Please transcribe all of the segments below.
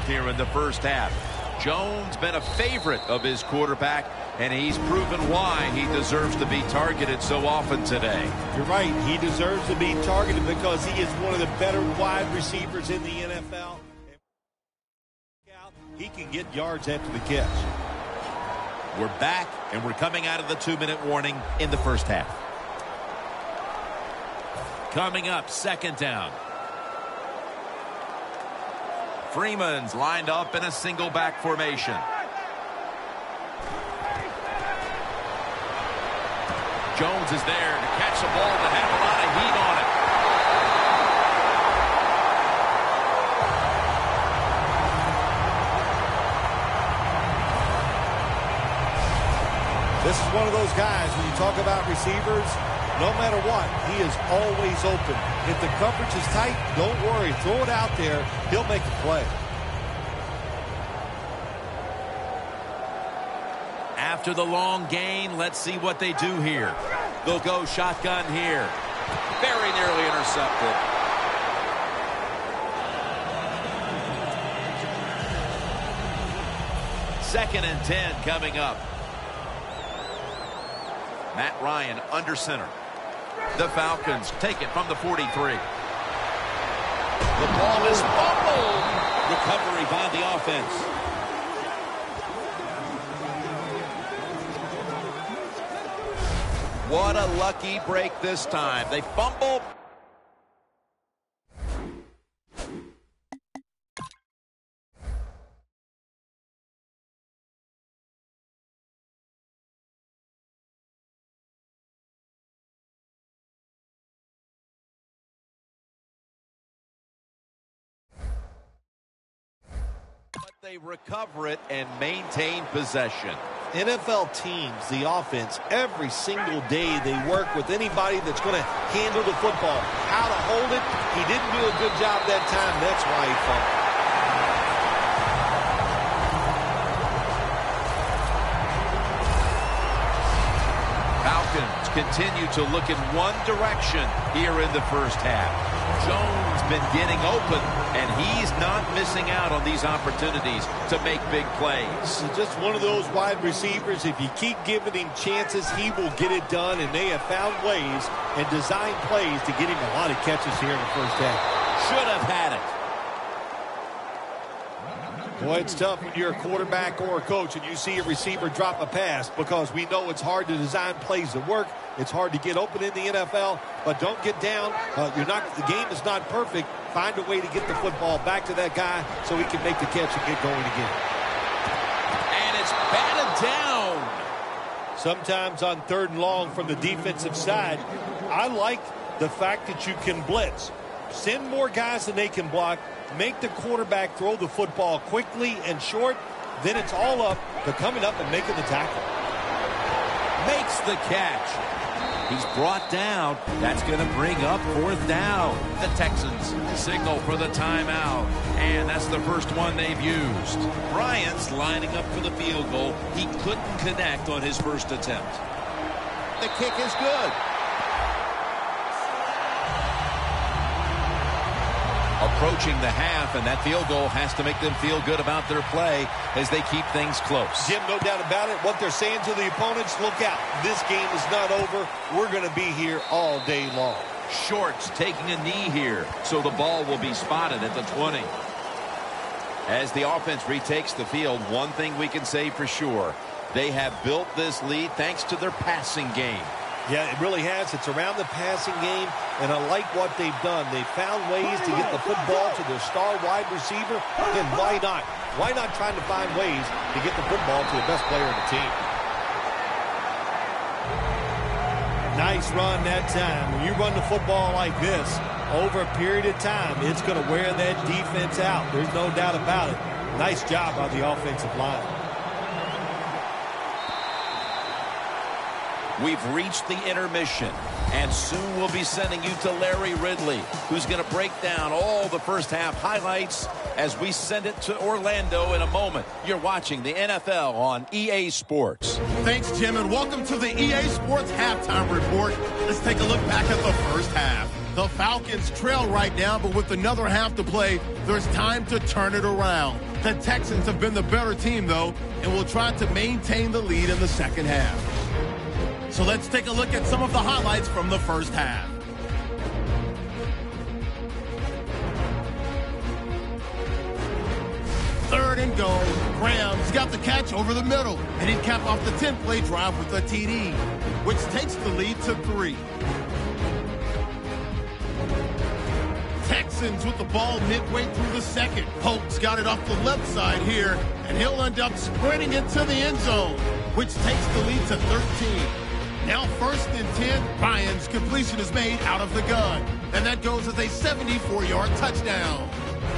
here in the first half. Jones been a favorite of his quarterback, and he's proven why he deserves to be targeted so often today. You're right. He deserves to be targeted because he is one of the better wide receivers in the NFL. He can get yards after the catch. We're back, and we're coming out of the 2-minute warning in the first half. Coming up, second down. Freeman's lined up in a single back formation. Jones is there to catch the ball that had a lot of heat on it. This is one of those guys, when you talk about receivers, no matter what, he is always open. If the coverage is tight, don't worry. Throw it out there. He'll make a play. After the long gain, let's see what they do here. They'll go shotgun here. Very nearly intercepted. Second and 10 coming up. Matt Ryan under center. The Falcons take it from the 43. The ball is fumbled. Recovery by the offense. What a lucky break this time. They fumble. They recover it and maintain possession. NFL teams, the offense, every single day they work with anybody that's going to handle the football. How to hold it, he didn't do a good job that time. That's why he fumbled. Falcons continue to look in one direction here in the first half. Jones been getting open, and he's not missing out on these opportunities to make big plays. He's just one of those wide receivers. If you keep giving him chances, he will get it done, and they have found ways and designed plays to get him a lot of catches here in the first half. Should have had it. Boy, it's tough when you're a quarterback or a coach and you see a receiver drop a pass, because we know it's hard to design plays that work. It's hard to get open in the NFL, but don't get down. The game is not perfect. Find a way to get the football back to that guy so he can make the catch and get going again. And it's batted down. Sometimes on 3rd and long from the defensive side, I like the fact that you can blitz. Send more guys than they can block. Make the quarterback throw the football quickly and short. Then it's all up to coming up and making the tackle. Makes the catch. He's brought down. That's going to bring up 4th down. The Texans signal for the timeout. And that's the first one they've used. Bryant's lining up for the field goal. He couldn't connect on his first attempt. The kick is good. Approaching the half, and that field goal has to make them feel good about their play as they keep things close. Jim, no doubt about it. What they're saying to the opponents, look out. This game is not over. We're going to be here all day long. Shorts taking a knee here, so the ball will be spotted at the 20. As the offense retakes the field, one thing we can say for sure, they have built this lead thanks to their passing game. Yeah, it really has. It's around the passing game, and I like what they've done. They've found ways to get the football to their star wide receiver, and why not? Why not trying to find ways to get the football to the best player on the team? Nice run that time. When you run the football like this, over a period of time, it's going to wear that defense out. There's no doubt about it. Nice job by the offensive line. We've reached the intermission, and soon we'll be sending you to Larry Ridley, who's going to break down all the first half highlights as we send it to Orlando in a moment. You're watching the NFL on EA Sports. Thanks, Jim, and welcome to the EA Sports Halftime Report. Let's take a look back at the first half. The Falcons trail right now, but with another half to play, there's time to turn it around. The Texans have been the better team, though, and will try to maintain the lead in the second half. So let's take a look at some of the highlights from the first half. Third and goal. Graham's got the catch over the middle, and he'd cap off the 10-play drive with a TD, which takes the lead to 3. Texans with the ball midway through the second. Polk's got it off the left side here, and he'll end up sprinting into the end zone, which takes the lead to 13. Now 1st and 10. Ryan's completion is made out of the gun, and that goes as a 74-yard touchdown.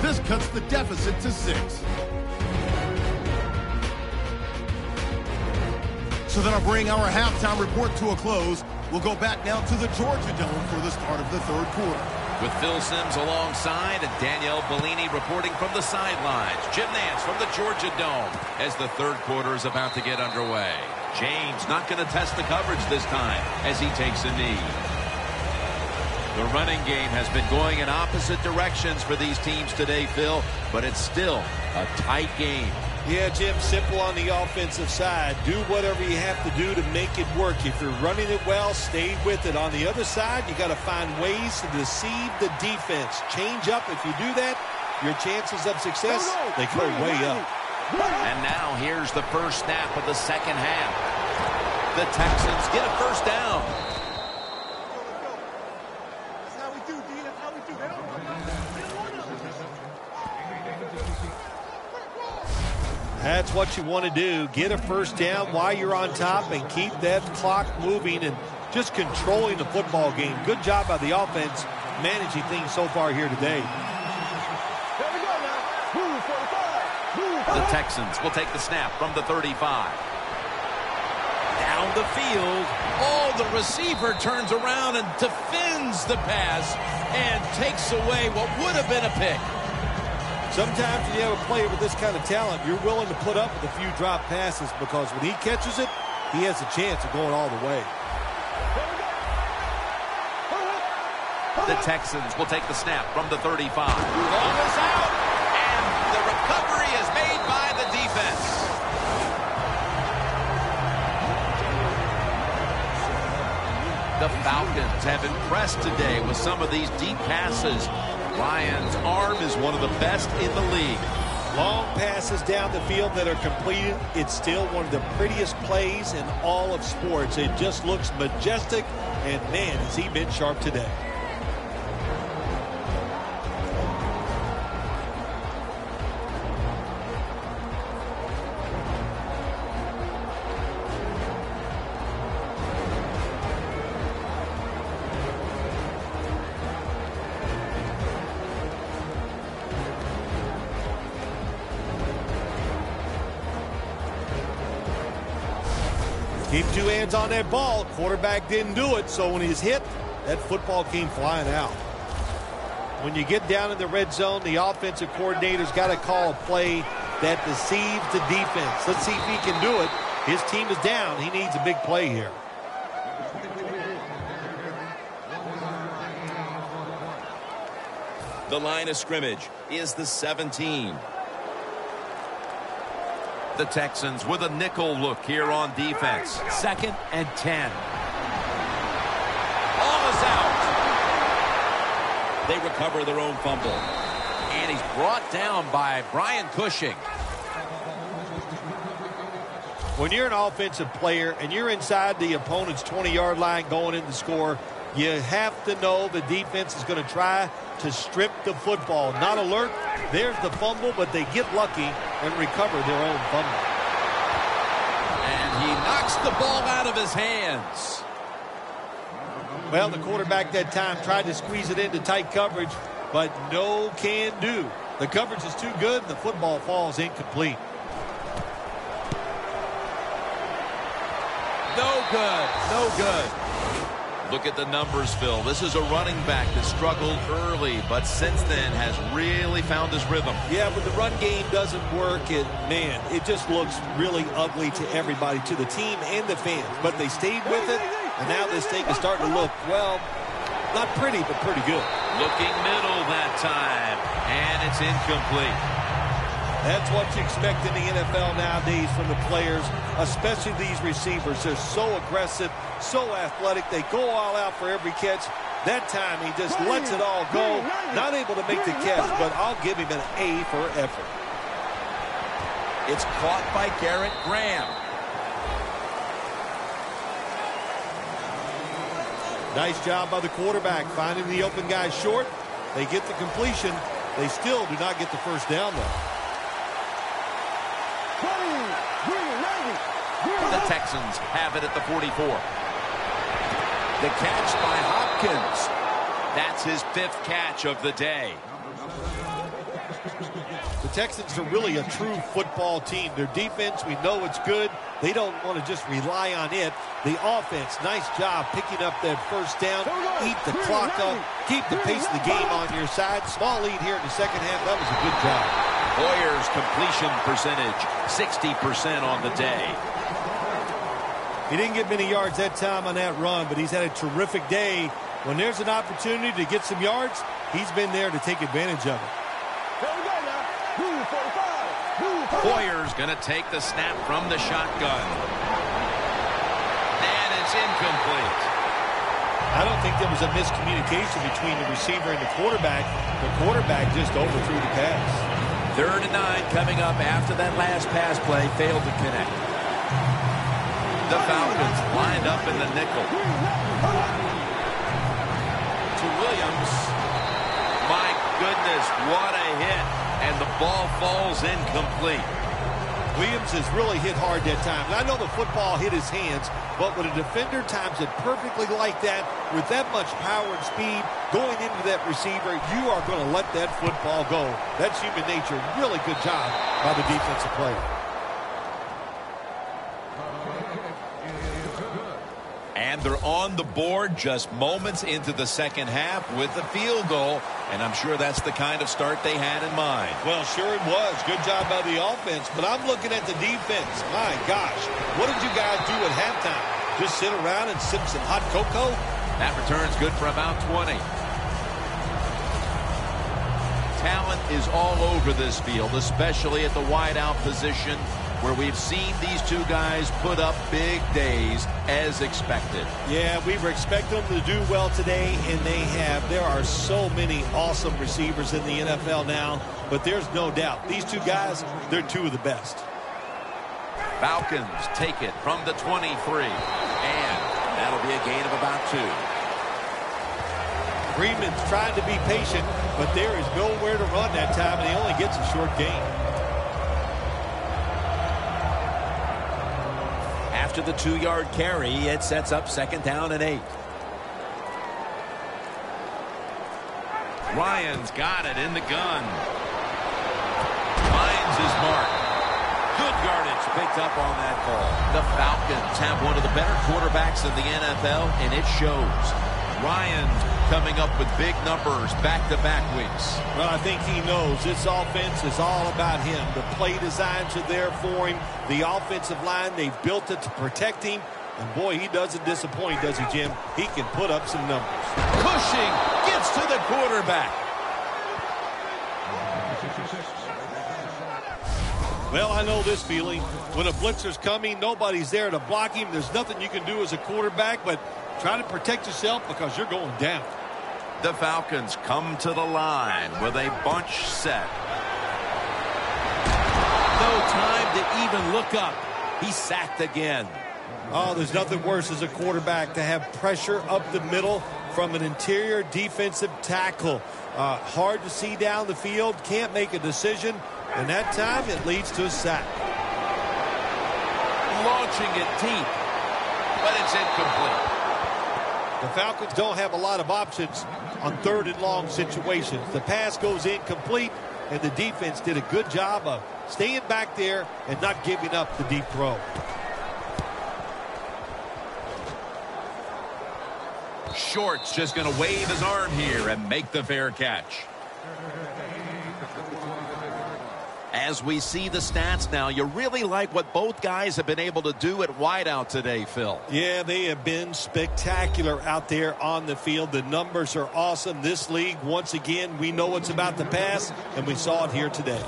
This cuts the deficit to 6. So that'll bring our halftime report to a close. We'll go back now to the Georgia Dome for the start of the third quarter. With Phil Simms alongside and Danielle Bellini reporting from the sidelines. Jim Nantz from the Georgia Dome as the third quarter is about to get underway. James not going to test the coverage this time as he takes a knee. The running game has been going in opposite directions for these teams today, Phil, but it's still a tight game. Yeah, Jim, simple on the offensive side. Do whatever you have to do to make it work. If you're running it well, stay with it. On the other side, you got to find ways to deceive the defense. Change up. If you do that, your chances of success, they go way up. And now here's the first snap of the second half. The Texans get a first down. That's what you want to do. Get a first down while you're on top and keep that clock moving and just controlling the football game. Good job by the offense managing things so far here today. The Texans will take the snap from the 35. Down the field. Oh, the receiver turns around and defends the pass and takes away what would have been a pick. Sometimes when you have a player with this kind of talent, you're willing to put up with a few drop passes because when he catches it, he has a chance of going all the way. The Texans will take the snap from the 35. Ball is out, and the recovery is made by the defense. The Falcons have impressed today with some of these deep passes. Ryan's arm is one of the best in the league. Long passes down the field that are completed. It's still one of the prettiest plays in all of sports. It just looks majestic, and man, has he been sharp today. Keep two hands on that ball. Quarterback didn't do it, so when he's hit, that football came flying out. When you get down in the red zone, the offensive coordinator's got to call a play that deceives the defense. Let's see if he can do it. His team is down. He needs a big play here. The line of scrimmage is the 17. The Texans with a nickel look here on defense. 2nd and 10. Ball is out. They recover their own fumble. And he's brought down by Brian Cushing. When you're an offensive player and you're inside the opponent's 20-yard line going in to score, you have to know the defense is going to try to strip the football. Not alert. There's the fumble, but they get lucky and recover their own fumble. And he knocks the ball out of his hands. Well, the quarterback that time tried to squeeze it into tight coverage, but no can do. The coverage is too good, and the football falls incomplete. No good. No good. Look at the numbers, Phil. This is a running back that struggled early, but since then has really found his rhythm. Yeah, but the run game doesn't work, and man, it just looks really ugly to everybody, to the team and the fans. But they stayed with it, and now this thing is starting to look, well, Not pretty, but pretty good. Looking middle that time, and it's incomplete. That's what you expect in the NFL nowadays from the players, especially these receivers. They're so aggressive, so athletic. They go all out for every catch. That time, he just lets it all go. Not able to make the catch, but I'll give him an A for effort. It's caught by Garrett Graham. Nice job by the quarterback, finding the open guy short. They get the completion. They still do not get the first down, though. The Texans have it at the 44. The catch by Hopkins. That's his 5th catch of the day. The Texans are really a true football team. Their defense, we know it's good. They don't want to just rely on it. The offense, nice job picking up that first down. Eat the clock up. Keep the pace of the game on your side. Small lead here in the second half. That was a good job. Hoyer's completion percentage, 60% on the day. He didn't get many yards that time on that run, but he's had a terrific day. When there's an opportunity to get some yards, he's been there to take advantage of it. Hoyer's going to take the snap from the shotgun. And it's incomplete. I don't think there was a miscommunication between the receiver and the quarterback. The quarterback just overthrew the pass. 3rd and 9 coming up after that last pass play failed to connect. The Falcons lined up in the nickel. To Williams. My goodness, what a hit. And the ball falls incomplete. Williams has really hit hard that time. And I know the football hit his hands, but when a defender times it perfectly like that, with that much power and speed going into that receiver, you are going to let that football go. That's human nature. Really good job by the defensive player. And they're on the board just moments into the second half with the field goal. And I'm sure that's the kind of start they had in mind. Well, sure it was. Good job by the offense. But I'm looking at the defense. My gosh, what did you guys do at halftime? Just sit around and sip some hot cocoa? That return's good for about 20. Talent is all over this field, especially at the wideout position, where we've seen these two guys put up big days as expected. Yeah, we were expecting them to do well today, and they have. There are so many awesome receivers in the NFL now, but there's no doubt. These two guys, they're two of the best. Falcons take it from the 23, and that'll be a gain of about 2. Freeman's trying to be patient, but there is nowhere to run that time, and he only gets a short gain. After the 2-yard carry, it sets up 2nd down and 8. Ryan's got it in the gun. Finds his mark. Good yardage picked up on that ball. The Falcons have one of the better quarterbacks in the NFL, and it shows. Ryan coming up with big numbers back-to-back weeks. Well, I think he knows this offense is all about him. The play designs are there for him. The offensive line, they've built it to protect him. And, boy, he doesn't disappoint, does he, Jim? He can put up some numbers. Cushing gets to the quarterback. Well, I know this feeling. When a blitzer's coming, nobody's there to block him. There's nothing you can do as a quarterback, but try to protect yourself because you're going down. The Falcons come to the line with a bunch set. No time to even look up. He's sacked again. Oh, there's nothing worse as a quarterback to have pressure up the middle from an interior defensive tackle. Hard to see down the field, can't make a decision, and that time it leads to a sack. Launching it deep, but it's incomplete. The Falcons don't have a lot of options on 3rd and long situations. The pass goes incomplete, and the defense did a good job of staying back there and not giving up the deep throw. Short's just going to wave his arm here and make the fair catch. As we see the stats now, you really like what both guys have been able to do at wideout today, Phil. Yeah, they have been spectacular out there on the field. The numbers are awesome. This league, once again, we know it's about the pass, and we saw it here today.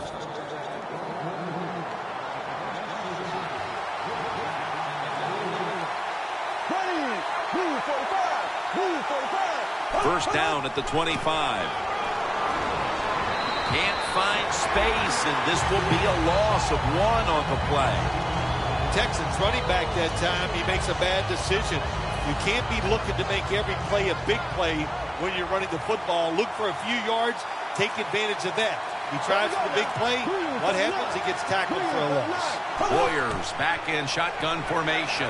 First down at the 25. Can't find space, and this will be a loss of 1 on the play. Texans running back that time, he makes a bad decision. You can't be looking to make every play a big play when you're running the football. Look for a few yards, take advantage of that. He tries for the big play. What happens? He gets tackled for a loss. Warriors back in shotgun formation.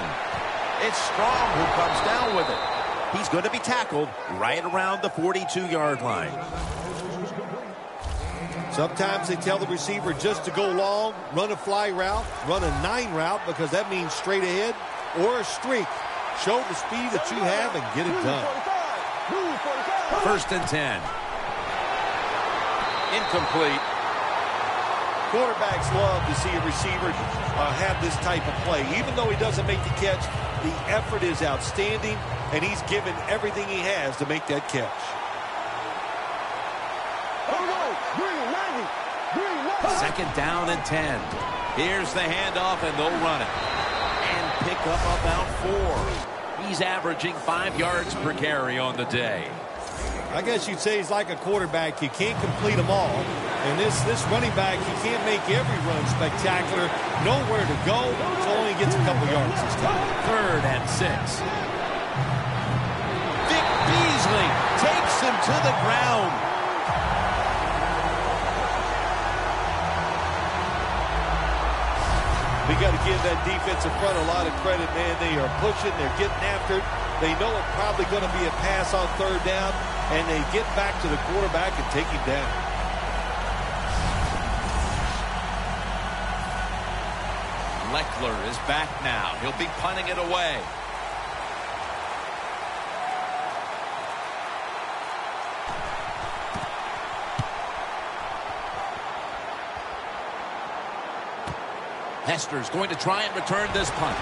It's Strong who comes down with it. He's going to be tackled right around the 42-yard line. Sometimes they tell the receiver just to go long, run a fly route, run a 9 route, because that means straight ahead, or a streak. Show the speed that you have and get it done. First and 10. Incomplete. Quarterbacks love to see a receiver have this type of play. Even though he doesn't make the catch, the effort is outstanding, and he's given everything he has to make that catch. Second down and 10. Here's the handoff, and they'll run it. And pick up about 4. He's averaging 5 yards per carry on the day. I guess you'd say he's like a quarterback. You can't complete them all. And this running back, he can't make every run spectacular. Nowhere to go, so only gets a couple yards this time. Third and 6. Vic Beasley takes him to the ground. We got to give that defensive front a lot of credit, man. They are pushing. They're getting after it. They know it's probably going to be a pass on third down, and they get back to the quarterback and take him down. Leckler is back now. He'll be punting it away. Hester's going to try and return this punt.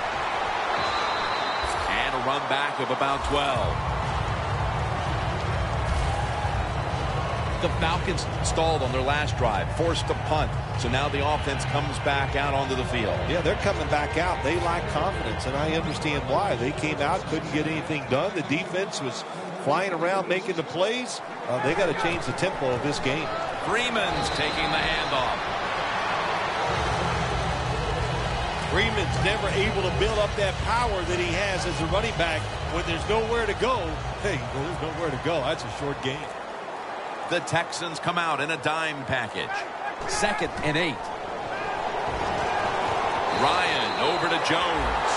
And a run back of about 12. The Falcons stalled on their last drive, forced a punt. So now the offense comes back out onto the field. Yeah, they're coming back out. They lack confidence, and I understand why. They came out, couldn't get anything done. The defense was flying around making the plays. They got to change the tempo of this game. Freeman's taking the handoff. Freeman's never able to build up that power that he has as a running back when there's nowhere to go. Hey, there's nowhere to go. That's a short game. The Texans come out in a dime package. Second and 8. Ryan over to Jones.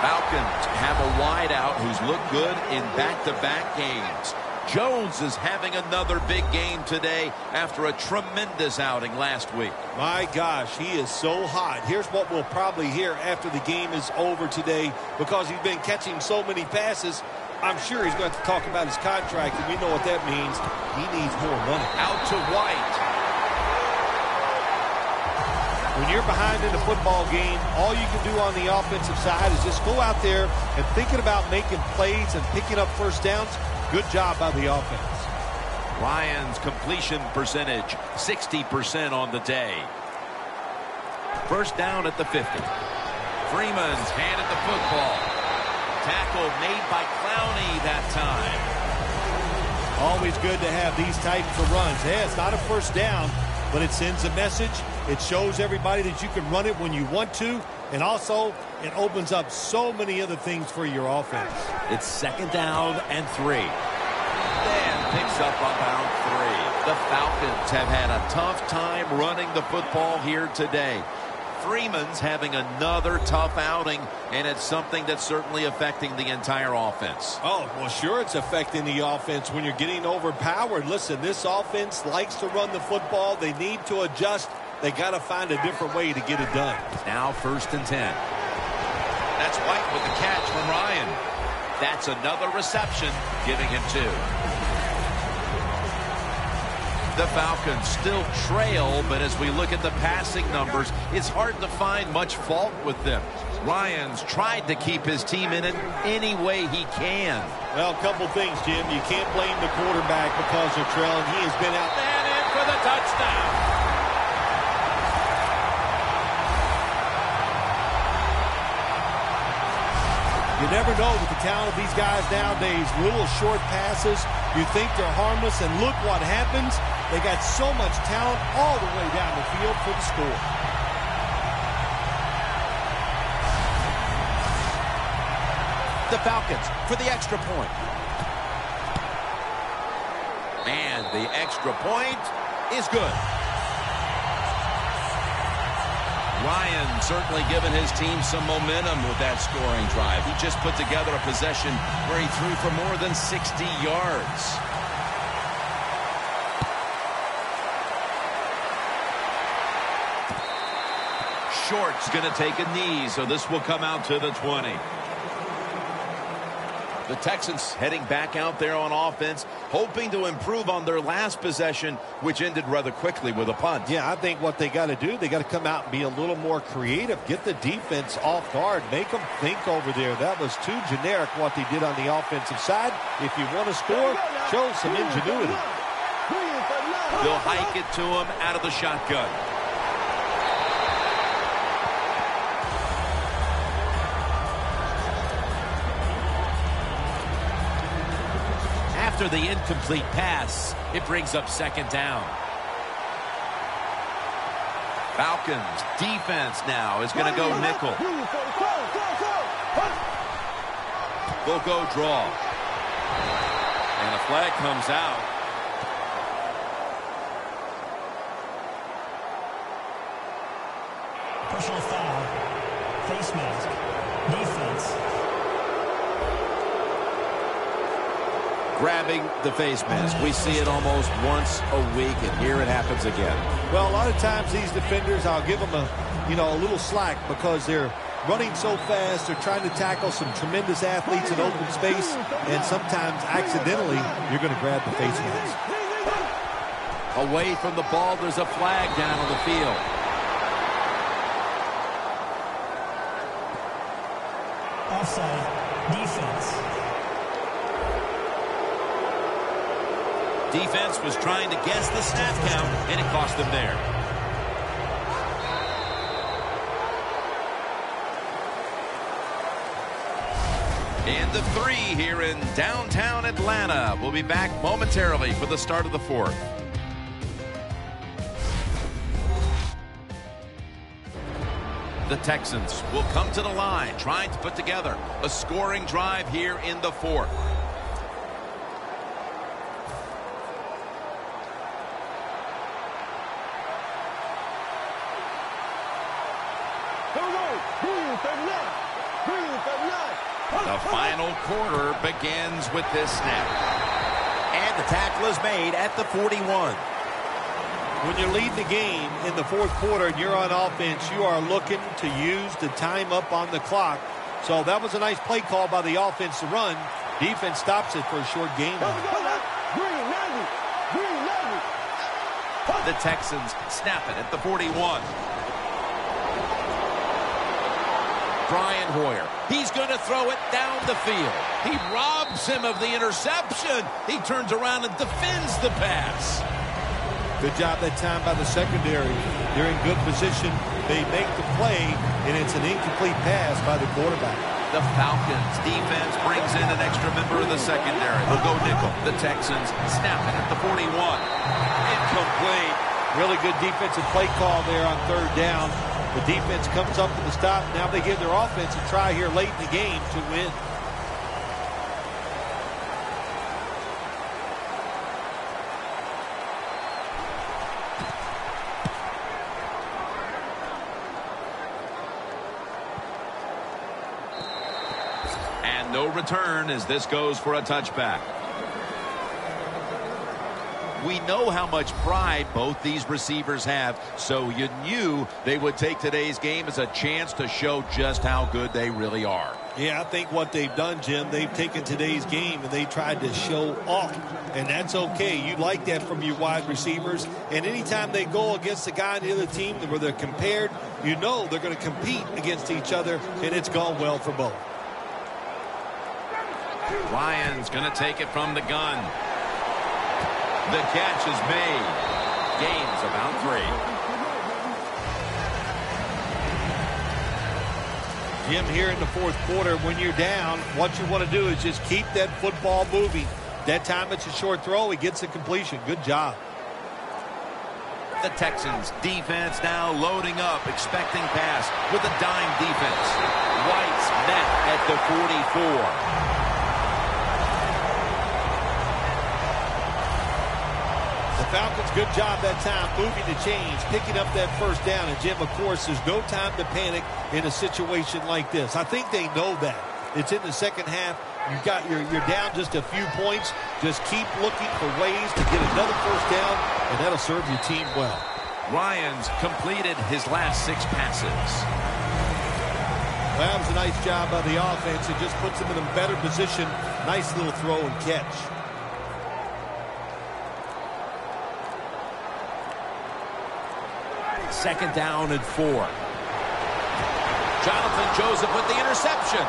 Falcons have a wideout who's looked good in back-to-back games. Jones is having another big game today after a tremendous outing last week. My gosh, he is so hot. Here's what we'll probably hear after the game is over today, because he's been catching so many passes. I'm sure he's going to talk about his contract, and we know what that means. He needs more money. Out to White. When you're behind in the football game, all you can do on the offensive side is just go out there and thinking about making plays and picking up first downs. Good job by the offense. Ryan's completion percentage, 60% on the day. First down at the 50. Freeman's handed the football. Tackle made by Clowney that time. Always good to have these types of runs. Yeah, it's not a first down, but it sends a message. It shows everybody that you can run it when you want to, and also it opens up so many other things for your offense. It's second down and 3. And picks up about 3. The Falcons have had a tough time running the football here today. Freeman's having another tough outing, and it's something that's certainly affecting the entire offense. Oh, well, sure it's affecting the offense when you're getting overpowered. Listen, this offense likes to run the football. They need to adjust. They got to find a different way to get it done. Now first and 10. That's White with the catch from Ryan. That's another reception, giving him 2. The Falcons still trail, but as we look at the passing numbers, it's hard to find much fault with them. Ryans tried to keep his team in it any way he can. Well, a couple things, Jim. You can't blame the quarterback because they're trailing. He has been out. And in for the touchdown. You never know with the talent of these guys nowadays. Little short passes, you think they're harmless, and look what happens. They got so much talent all the way down the field for the score. The Falcons for the extra point. And the extra point is good. Ryan certainly given his team some momentum with that scoring drive. He just put together a possession where he threw for more than 60 yards. Short's going to take a knee, so this will come out to the 20. The Texans heading back out there on offense, hoping to improve on their last possession, which ended rather quickly with a punt. Yeah, I think what they got to do, they got to come out and be a little more creative. Get the defense off guard. Make them think over there. That was too generic what they did on the offensive side. If you want to score, show some ingenuity. They'll hike it to him out of the shotgun. After the incomplete pass, it brings up second down. Falcons defense now is going to go nickel. They'll go draw. And a flag comes out. Personal foul. Face mask. Defense. Grabbing the face mask. We see it almost once a week, and here it happens again. Well, a lot of times these defenders, I'll give them a little slack because they're running so fast. They're trying to tackle some tremendous athletes in open space, and sometimes accidentally you're going to grab the face mask. Away from the ball, there's a flag down on the field. Offside. Defense. Defense was trying to guess the snap count, and it cost them there. And the 3 here in downtown Atlanta. We'll be back momentarily for the start of the 4th. The Texans will come to the line, trying to put together a scoring drive here in the 4th. The final quarter begins with this snap. And the tackle is made at the 41. When you're leading the game in the 4th quarter and you're on offense, you are looking to use the time up on the clock. So that was a nice play call by the offense to run. Defense stops it for a short gain. The Texans snap it at the 41. Brian Hoyer, he's going to throw it down the field. He robs him of the interception. He turns around and defends the pass. Good job that time by the secondary. They're in good position. They make the play, and it's an incomplete pass by the quarterback. The Falcons defense brings in an extra member of the secondary. They'll go nickel. The Texans snap it at the 41. Incomplete. Really good defensive play call there on 3rd down. The defense comes up to the stop. Now they give their offense a try here late in the game to win. And no return as this goes for a touchback. We know how much pride both these receivers have, so you knew they would take today's game as a chance to show just how good they really are. Yeah, I think what they've done, Jim, they've taken today's game and they tried to show off. And that's okay. You like that from your wide receivers. And anytime they go against a guy on the other team where they're compared, you know they're going to compete against each other, and it's gone well for both. Ryan's going to take it from the gun. The catch is made. Gain's about 3. Jim, here in the fourth quarter, when you're down, what you want to do is just keep that football moving. That time it's a short throw. He gets a completion. Good job. The Texans defense now loading up, expecting pass with a dime defense. White's met at the 44. The Falcons, good job that time moving the chains, picking up that first down. And, Jim, of course, there's no time to panic in a situation like this. I think they know that. It's in the second half. You're down just a few points. Just keep looking for ways to get another first down, and that'll serve your team well. Ryan's completed his last 6 passes. Well, that was a nice job by the offense. It just puts them in a better position. Nice little throw and catch. Second down and 4. Jonathan Joseph with the interception.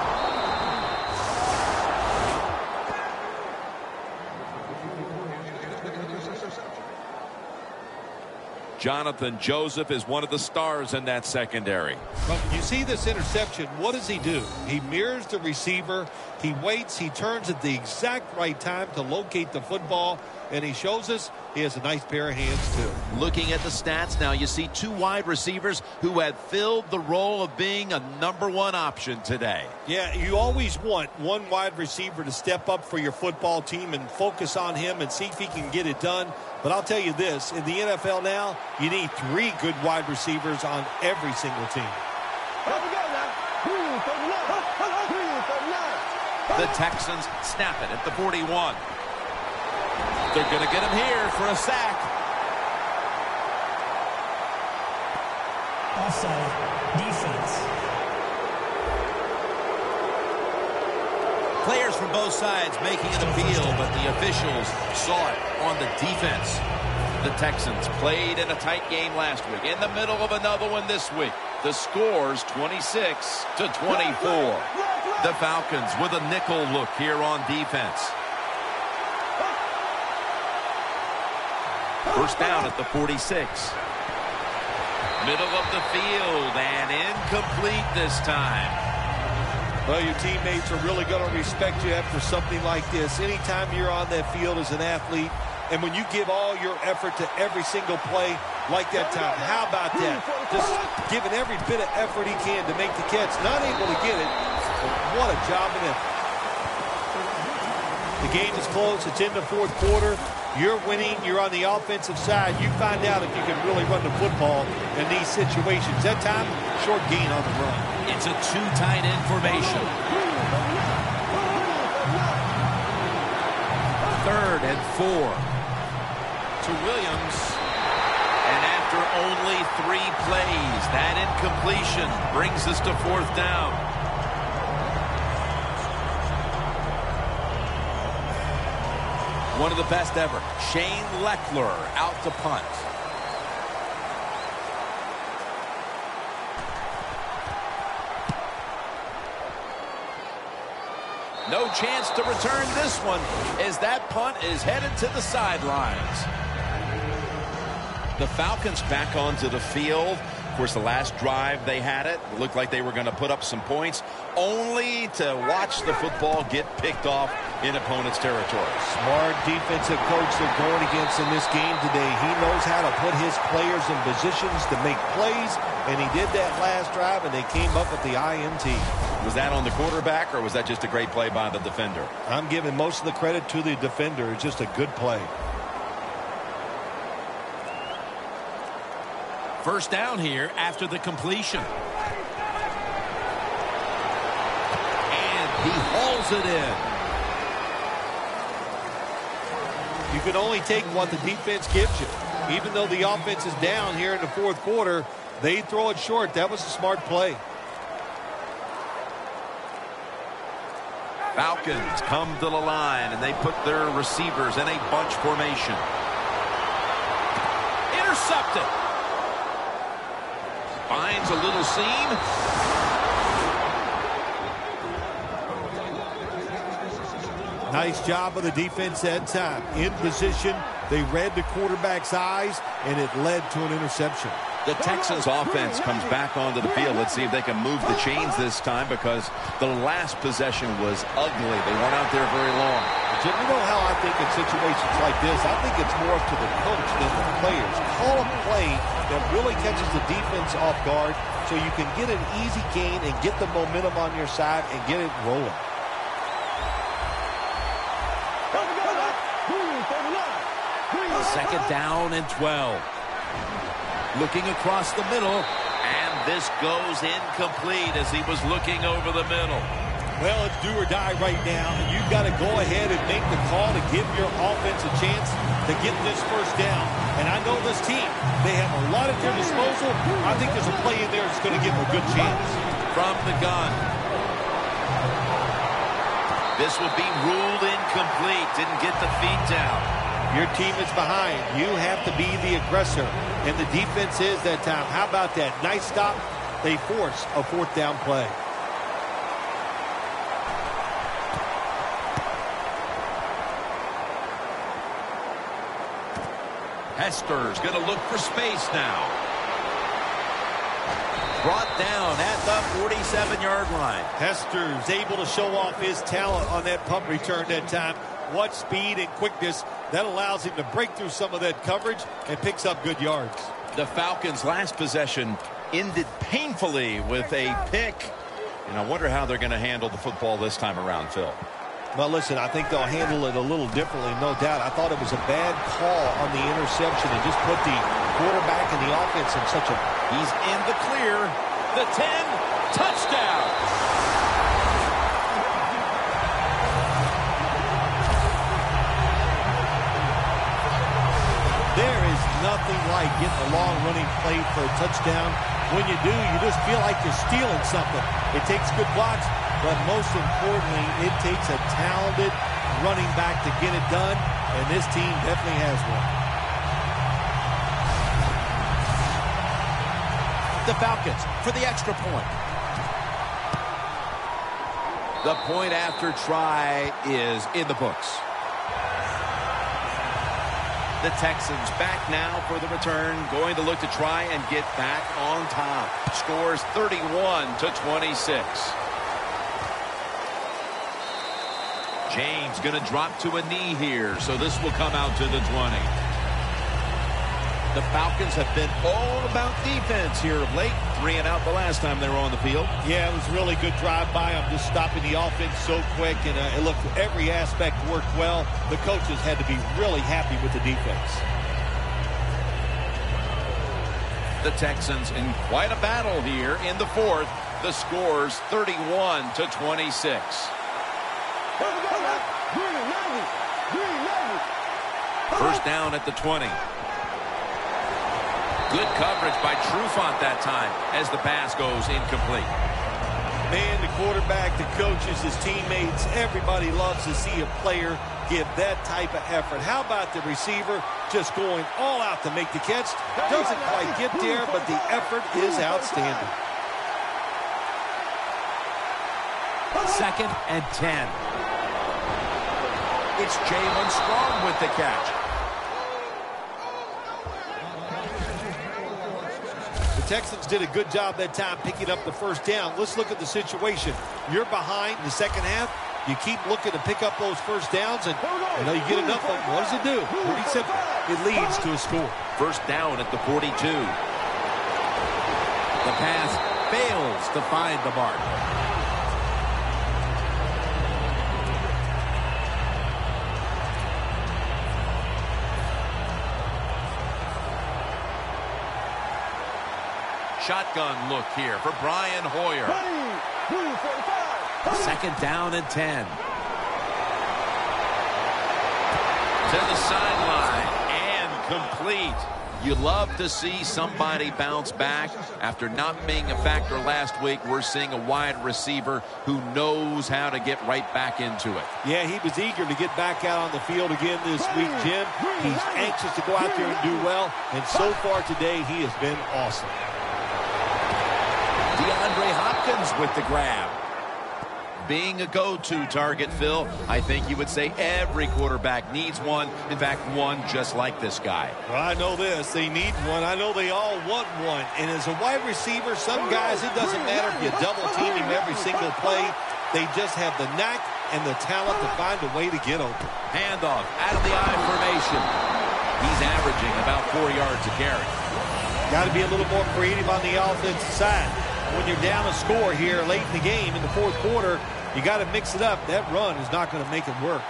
Jonathan Joseph is one of the stars in that secondary. Well, you see this interception, what does he do? He mirrors the receiver. He waits. He turns at the exact right time to locate the football. And he shows us he has a nice pair of hands, too. Looking at the stats now, you see 2 wide receivers who have filled the role of being a #1 option today. Yeah, you always want one wide receiver to step up for your football team and focus on him and see if he can get it done. But I'll tell you this, in the NFL now, you need 3 good wide receivers on every single team. The Texans snap it at the 41. They're going to get him here for a sack. Offside. Defense. Players from both sides making an appeal, but the officials saw it on the defense. The Texans played in a tight game last week, in the middle of another one this week. The score's 26-24. The Falcons with a nickel look here on defense. First down at the 46. Middle of the field and incomplete this time. Well, your teammates are really going to respect you after something like this. Anytime you're on that field as an athlete, and when you give all your effort to every single play like that time, how about that? Just giving every bit of effort he can to make the catch. Not able to get it. What a job and effort. The game is close. It's in the fourth quarter. You're winning. You're on the offensive side. You find out if you can really run the football in these situations. That time, short gain on the run. It's a 2 tight end formation. 3rd and 4 to Williams. And after only 3 plays, that incompletion brings us to 4th down. One of the best ever, Shane Leckler out to punt. No chance to return this one as that punt is headed to the sidelines. The Falcons back onto the field. Of course, the last drive they had it looked like they were going to put up some points, only to watch the football get picked off in opponent's territory. Smart defensive coach they're going against in this game today. He knows how to put his players in positions to make plays, and he did that last drive, and they came up with the INT. Was that on the quarterback, or was that just a great play by the defender? I'm giving most of the credit to the defender. It's just a good play. First down here after the completion. And he hauls it in. You can only take what the defense gives you. Even though the offense is down here in the fourth quarter, they throw it short. That was a smart play. Falcons come to the line, and they put their receivers in a bunch formation. Intercepted. Finds a little seam. Nice job of the defense that time. In position, they read the quarterback's eyes, and it led to an interception. The Texans offense comes back onto the field. Let's see if they can move the chains this time, because the last possession was ugly. They weren't out there very long. Jim, you know how I think in situations like this, I think it's more up to the coach than the players. Call a play that really catches the defense off guard so you can get an easy gain and get the momentum on your side and get it rolling. Second down and 12. Looking across the middle, and this goes incomplete as he was looking over the middle. Well, it's do or die right now, and you've got to go ahead and make the call to give your offense a chance to get this first down. And I know this team, they have a lot at their disposal. I think there's a play in there that's going to give them a good chance. From the gun. This will be ruled incomplete. Didn't get the feet down. Your team is behind. You have to be the aggressor. And the defense is that time. How about that? Nice stop. They force a fourth down play. Hester's going to look for space now. Brought down at the 47-yard line. Hester's able to show off his talent on that punt return that time. What speed and quickness that allows him to break through some of that coverage and picks up good yards. The Falcons' last possession ended painfully with a pick. And I wonder how they're going to handle the football this time around, Phil. Well, listen, I think they'll handle it a little differently, no doubt. I thought it was a bad call on the interception and just put the quarterback and the offense in such a... He's in the clear. The 10, touchdown. There is nothing like getting a long running play for a touchdown. When you do, you just feel like you're stealing something. It takes good blocks, but most importantly, it takes a talented running back to get it done, and this team definitely has one. The Falcons for the extra point. The point after try is in the books. The Texans back now for the return, going to look to try and get back on top. Scores 31-26. James going to drop to a knee here, so this will come out to the 20. The Falcons have been all about defense here of late. 3 and out the last time they were on the field. Yeah, it was a really good drive by them, just stopping the offense so quick, and it looked every aspect worked well. The coaches had to be really happy with the defense. The Texans in quite a battle here in the fourth. The score's 31-26. First down at the 20. Good coverage by Trufant that time as the pass goes incomplete. Man, the quarterback, the coaches, his teammates, everybody loves to see a player give that type of effort. How about the receiver just going all out to make the catch? Doesn't quite get there, but the effort is outstanding. Second and 10. It's Jalen Strong with the catch. The Texans did a good job that time picking up the first down. Let's look at the situation. You're behind in the second half. You keep looking to pick up those first downs, and you get enough of them. What does it do? Pretty simple. It leads to a score. First down at the 42. The pass fails to find the mark. Shotgun look here for Brian Hoyer. Second down and 10. To the sideline and complete. You love to see somebody bounce back. After not being a factor last week, we're seeing a wide receiver who knows how to get right back into it. Yeah, he was eager to get back out on the field again this week, Jim. He's anxious to go out there and do well, and so far today he has been awesome. DeAndre Hopkins with the grab. Being a go-to target, Phil, I think you would say every quarterback needs one. In fact, one just like this guy. Well, I know this. They need one. I know they all want one. And as a wide receiver, some guys, it doesn't matter if you double team him every single play. They just have the knack and the talent to find a way to get open. Handoff out of the I formation. He's averaging about 4 yards a carry. Got to be a little more creative on the offensive side. When you're down a score here late in the game in the fourth quarter, you got to mix it up. That run is not going to make it work.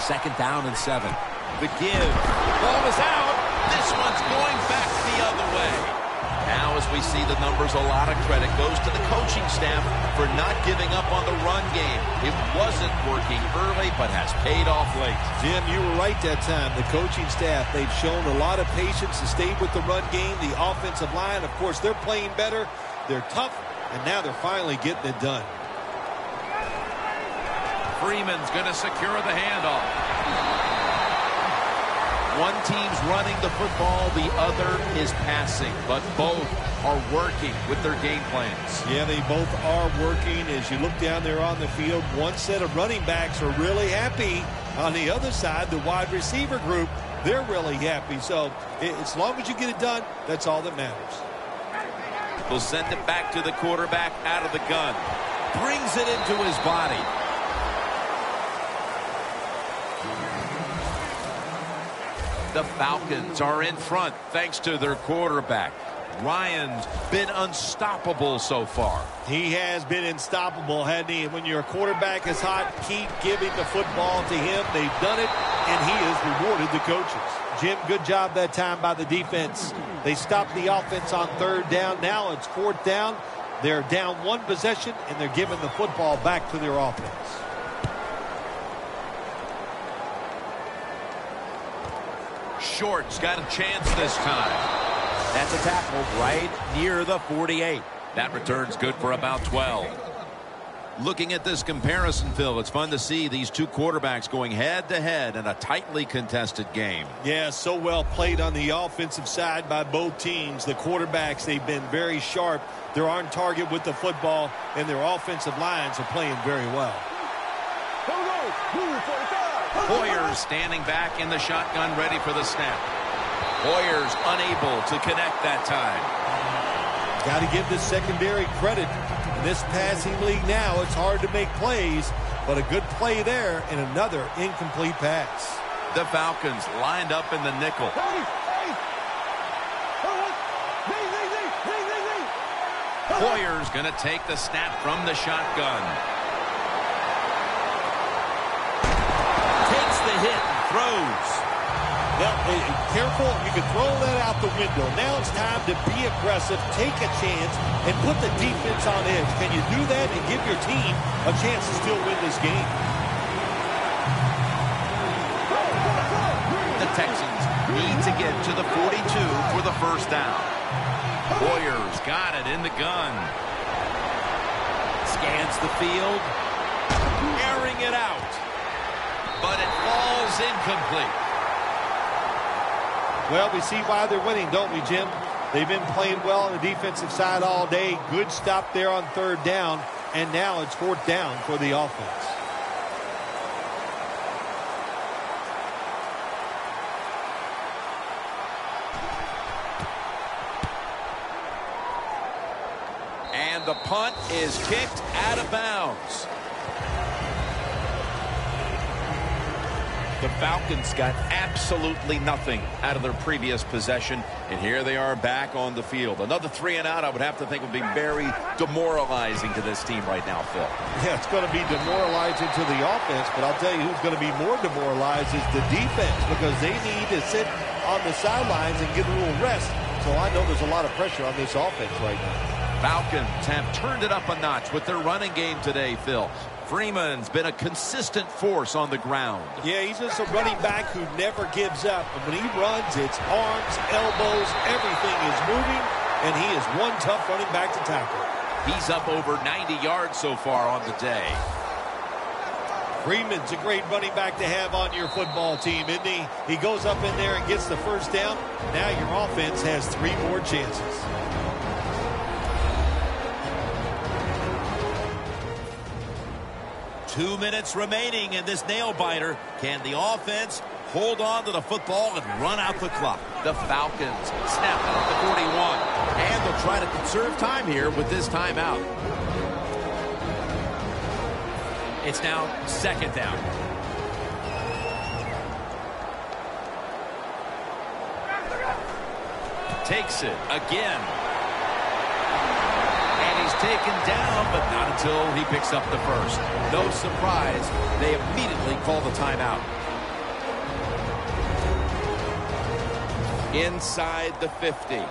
Second down and 7. The give. Ball is out. This one's going back the other way. Now, as we see the numbers, a lot of credit goes to the coaching staff for not giving up on the run game. It wasn't working early, but has paid off late. Jim, you were right that time. The coaching staff, they've shown a lot of patience to stay with the run game. The offensive line, of course, they're playing better. They're tough, and now they're finally getting it done. Freeman's going to secure the handoff. One team's running the football, the other is passing, but both are working with their game plans. Yeah, they both are working. As you look down there on the field, one set of running backs are really happy. On the other side, the wide receiver group, they're really happy. So as long as you get it done, that's all that matters. We'll send it back to the quarterback out of the gun. Brings it into his body. The Falcons are in front thanks to their quarterback. Ryan's been unstoppable so far. He has been unstoppable, hasn't he? When your quarterback is hot, keep giving the football to him. They've done it, and he has rewarded the coaches. Jim, good job that time by the defense. They stopped the offense on third down. Now it's fourth down. They're down one possession, and they're giving the football back to their offense. Short's got a chance this time. That's a tackle right near the 48. That return's good for about 12. Looking at this comparison, Phil, it's fun to see these two quarterbacks going head-to-head in a tightly contested game. Yeah, so well played on the offensive side by both teams. The quarterbacks, they've been very sharp. They're on target with the football, and their offensive lines are playing very well. Hoyer's standing back in the shotgun, ready for the snap. Hoyer's unable to connect that time. Got to give the secondary credit. In this passing league now, it's hard to make plays, but a good play there and another incomplete pass. The Falcons lined up in the nickel. Hoyer's going to take the snap from the shotgun. Takes the hit and throws. Now, careful, you can throw that out the window. Now it's time to be aggressive, take a chance, and put the defense on edge. Can you do that and give your team a chance to still win this game? The Texans need to get to the 42 for the first down. Hoyer's got it in the gun. Scans the field. Airing it out. But it falls incomplete. Well, we see why they're winning, don't we, Jim? They've been playing well on the defensive side all day. Good stop there on third down. And now it's fourth down for the offense. And the punt is kicked out of bounds. The Falcons got absolutely nothing out of their previous possession, and here they are back on the field. Another 3 and out, I would have to think, would be very demoralizing to this team right now, Phil. Yeah, it's going to be demoralizing to the offense, but I'll tell you who's going to be more demoralized is the defense, because they need to sit on the sidelines and get a little rest. So I know there's a lot of pressure on this offense right now. Falcons have turned it up a notch with their running game today, Phil. Freeman's been a consistent force on the ground. Yeah, he's just a running back who never gives up. And when he runs, it's arms, elbows, everything is moving, and he is one tough running back to tackle. He's up over 90 yards so far on the day. Freeman's a great running back to have on your football team, isn't he? He goes up in there and gets the first down. Now your offense has 3 more chances. Two minutes remaining in this nail-biter. Can the offense hold on to the football and run out the clock? The Falcons snap it at the 41. And they'll try to conserve time here with this timeout. It's now second down. Takes it again. And he's taken down, but not until he picks up the first. No surprise, they immediately call the timeout. Inside the 50.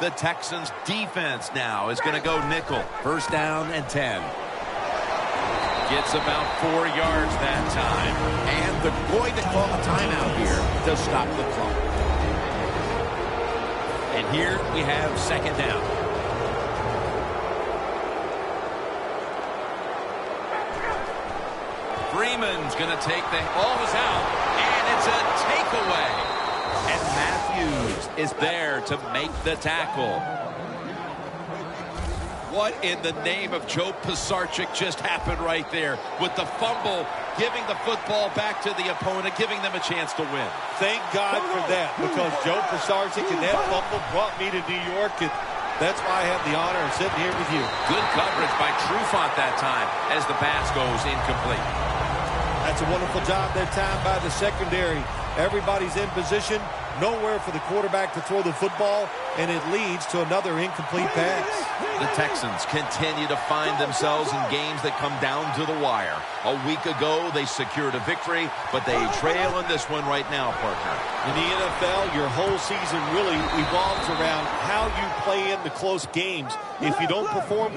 The Texans defense now is going to go nickel. First down and 10. Gets about 4 yards that time. And they're going to call a timeout here to stop the clock. And here we have second down. Freeman's going to take the ball is out. And it's a takeaway. And Matthews is there to make the tackle. What in the name of Joe Pisarcik just happened right there with the fumble, giving the football back to the opponent, giving them a chance to win. Thank God for that, because Joe Pisarcik and that fumble brought me to New York, and that's why I have the honor of sitting here with you. Good coverage by Trufant that time as the pass goes incomplete. That's a wonderful job that time by the secondary. Everybody's in position, nowhere for the quarterback to throw the football, and it leads to another incomplete pass. The Texans continue to find themselves in games that come down to the wire. A week ago, they secured a victory, but they trail in this one right now, partner. In the NFL, your whole season really revolves around how you play in the close games. If you don't perform well,